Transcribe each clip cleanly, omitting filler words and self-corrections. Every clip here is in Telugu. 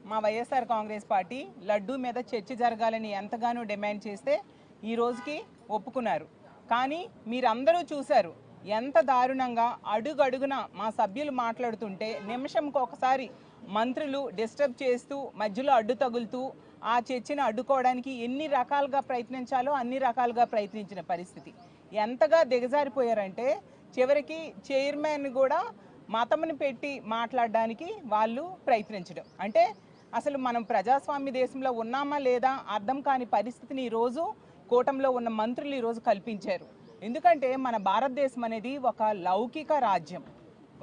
మా వైఎస్ఆర్ కాంగ్రెస్ పార్టీ లడ్డూ మీద చర్చ జరగాలని ఎంతగానో డిమాండ్ చేస్తే ఈ రోజుకి ఒప్పుకున్నారు. కానీ మీరందరూ చూశారు ఎంత దారుణంగా అడుగడుగున మా సభ్యులు మాట్లాడుతుంటే నిమిషంకి ఒకసారి మంత్రులు డిస్టర్బ్ చేస్తూ మధ్యలో అడ్డు తగులుతూ ఆ చర్చను అడ్డుకోవడానికి ఎన్ని రకాలుగా ప్రయత్నించాలో అన్ని రకాలుగా ప్రయత్నించిన పరిస్థితి. ఎంతగా దిగజారిపోయారంటే చివరికి చైర్మన్ కూడా మతంని పెట్టి మాట్లాడడానికి వాళ్ళు ప్రయత్నించడం. అంటే అసలు మనం ప్రజాస్వామ్య దేశంలో ఉన్నామా లేదా అర్థం కాని పరిస్థితిని ఈరోజు కూటమిలో ఉన్న మంత్రులు ఈరోజు కల్పించారు. ఎందుకంటే మన భారతదేశం అనేది ఒక లౌకిక రాజ్యం,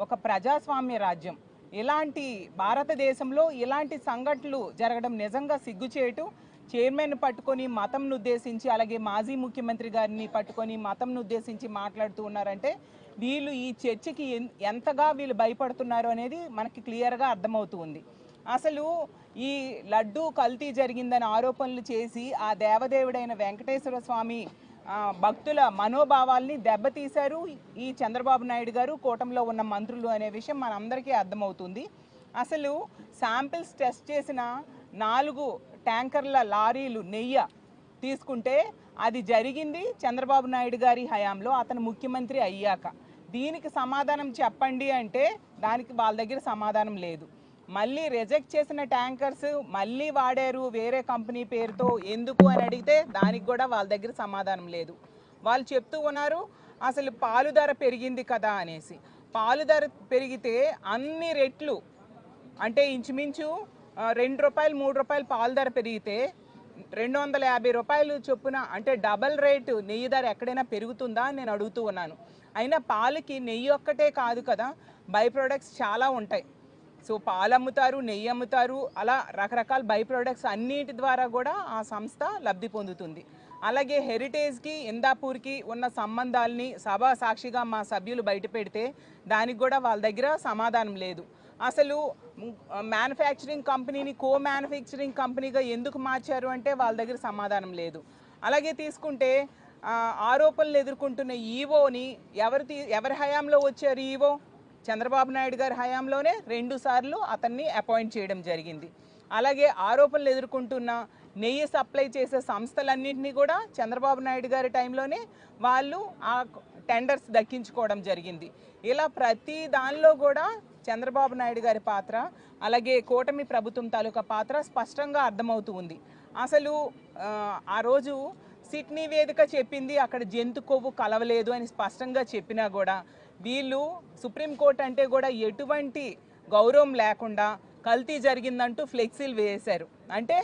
ఒక ప్రజాస్వామ్య రాజ్యం. ఇలాంటి భారతదేశంలో ఇలాంటి సంఘటనలు జరగడం నిజంగా సిగ్గుచేటు. చైర్మన్ పట్టుకొని మతంను ఉద్దేశించి, అలాగే మాజీ ముఖ్యమంత్రి గారిని పట్టుకొని మతంను ఉద్దేశించి మాట్లాడుతూ ఉన్నారంటే వీళ్ళు ఈ చర్చకి ఎంతగా వీళ్ళు భయపడుతున్నారు అనేది మనకి క్లియర్గా అర్థమవుతుంది. అసలు ఈ లడ్డూ కల్తీ జరిగిందని ఆరోపణలు చేసి ఆ దేవదేవుడైన వెంకటేశ్వర స్వామి భక్తుల మనోభావాల్ని దెబ్బతీశారు ఈ చంద్రబాబు నాయుడు గారు, కూటమిలో ఉన్న మంత్రులు అనే విషయం మనందరికీ అర్థమవుతుంది. అసలు శాంపిల్స్ టెస్ట్ చేసిన 4 ట్యాంకర్ల లారీలు నెయ్యి తీసుకుంటే అది జరిగింది చంద్రబాబు నాయుడు గారి హయాంలో, అతను ముఖ్యమంత్రి అయ్యాక. దీనికి సమాధానం చెప్పండి అంటే దానికి వాళ్ళ దగ్గర సమాధానం లేదు. మళ్ళీ రిజెక్ట్ చేసిన ట్యాంకర్స్ మళ్ళీ వాడారు వేరే కంపెనీ పేరుతో ఎందుకు అని అడిగితే దానికి కూడా వాళ్ళ దగ్గర సమాధానం లేదు. వాళ్ళు చెప్తూ ఉన్నారు అసలు పాలు ధర పెరిగింది కదా అనేసి. పాలు ధర పెరిగితే అన్ని రెట్లు, అంటే ఇంచుమించు 2 రూపాయలు 3 రూపాయలు పాలు ధర పెరిగితే 250 రూపాయలు చొప్పున, అంటే డబల్ రేటు నెయ్యి ధర ఎక్కడైనా పెరుగుతుందా అని నేను అడుగుతూ ఉన్నాను. అయినా పాలకి నెయ్యి ఒక్కటే కాదు కదా, బై ప్రొడక్ట్స్ చాలా ఉంటాయి. సో పాలు అమ్ముతారు, నెయ్యి అమ్ముతారు, అలా రకరకాల బై ప్రొడక్ట్స్ అన్నిటి ద్వారా కూడా ఆ సంస్థ లబ్ధి పొందుతుంది. అలాగే హెరిటేజ్కి ఇందాపూర్కి ఉన్న సంబంధాలని సభా సాక్షిగా మా సభ్యులు బయట పెడితే దానికి కూడా వాళ్ళ దగ్గర సమాధానం లేదు. అసలు మ్యానుఫ్యాక్చరింగ్ కంపెనీని కో మ్యానుఫ్యాక్చరింగ్ కంపెనీగా ఎందుకు మార్చారు అంటే వాళ్ళ దగ్గర సమాధానం లేదు. అలాగే తీసుకుంటే ఆరోపణలు ఎదుర్కొంటున్న ఈవోని ఎవరి హయాంలో వచ్చారు? ఈవో చంద్రబాబు నాయుడు గారి హయాంలోనే 2 సార్లు అతన్ని అపాయింట్ చేయడం జరిగింది. అలాగే ఆరోపణలు ఎదుర్కొంటున్న నెయ్యి సప్లై చేసే సంస్థలన్నింటినీ కూడా చంద్రబాబు నాయుడు గారి టైంలోనే వాళ్ళు ఆ టెండర్స్ దక్కించుకోవడం జరిగింది. ఇలా ప్రతి దానిలో కూడా చంద్రబాబు నాయుడు గారి పాత్ర, అలాగే కూటమి ప్రభుత్వం తాలూకా పాత్ర స్పష్టంగా అర్థమవుతూ ఉంది. అసలు ఆ రోజు సిట్ నివేదిక చెప్పింది అక్కడ జంతు కొవ్వు కలవలేదు అని స్పష్టంగా చెప్పినా కూడా వీళ్ళు సుప్రీంకోర్టు అంటే కూడా ఎటువంటి గౌరవం లేకుండా కల్తీ జరిగిందంటూ ఫ్లెక్సీలు వేశారు. అంటే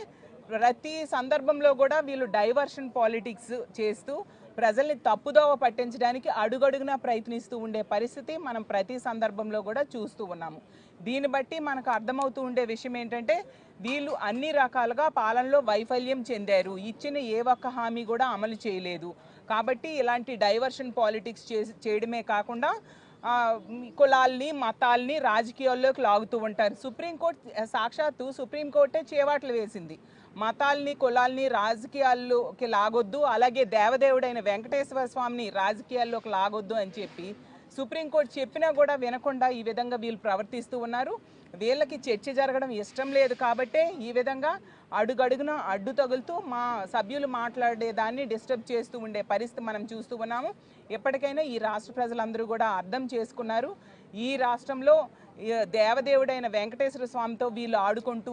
ప్రతి సందర్భంలో కూడా వీళ్ళు డైవర్షన్ పాలిటిక్స్ చేస్తూ ప్రజల్ని తప్పుదోవ పట్టించడానికి అడుగడుగునా ప్రయత్నిస్తూ ఉండే పరిస్థితి మనం ప్రతి సందర్భంలో కూడా చూస్తూ ఉన్నాము. దీన్ని బట్టి మనకు అర్థమవుతూ ఉండే విషయం ఏంటంటే వీళ్ళు అన్ని రకాలుగా పాలనలో వైఫల్యం చెందారు, ఇచ్చిన ఏ ఒక్క హామీ కూడా అమలు చేయలేదు. కాబట్టి ఇలాంటి డైవర్షన్ పాలిటిక్స్ చేయడమే కాకుండా కులాల్ని మతాల్ని రాజకీయాల్లోకి లాగుతూ ఉంటారు. సాక్షాత్తు సుప్రీంకోర్టే చేవాట్లు వేసింది, మతాల్ని కులాల్ని రాజకీయాల్లోకి లాగొద్దు, అలాగే దేవదేవుడైన వెంకటేశ్వర స్వామిని రాజకీయాల్లోకి లాగొద్దు అని చెప్పి సుప్రీంకోర్టు చెప్పినా కూడా వినకుండా ఈ విధంగా వీళ్ళు ప్రవర్తిస్తూ ఉన్నారు. వీళ్ళకి చర్చ జరగడం ఇష్టం లేదు కాబట్టే ఈ విధంగా అడుగడుగున అడ్డు తగులుతూ మా సభ్యులు మాట్లాడేదాన్ని డిస్టర్బ్ చేస్తూ ఉండే పరిస్థితి మనం చూస్తూ ఉన్నాము. ఎప్పటికైనా ఈ రాష్ట్ర ప్రజలందరూ కూడా అర్థం చేసుకున్నారు. ఈ రాష్ట్రంలో దేవదేవుడైన వెంకటేశ్వర స్వామితో వీళ్ళు ఆడుకుంటూ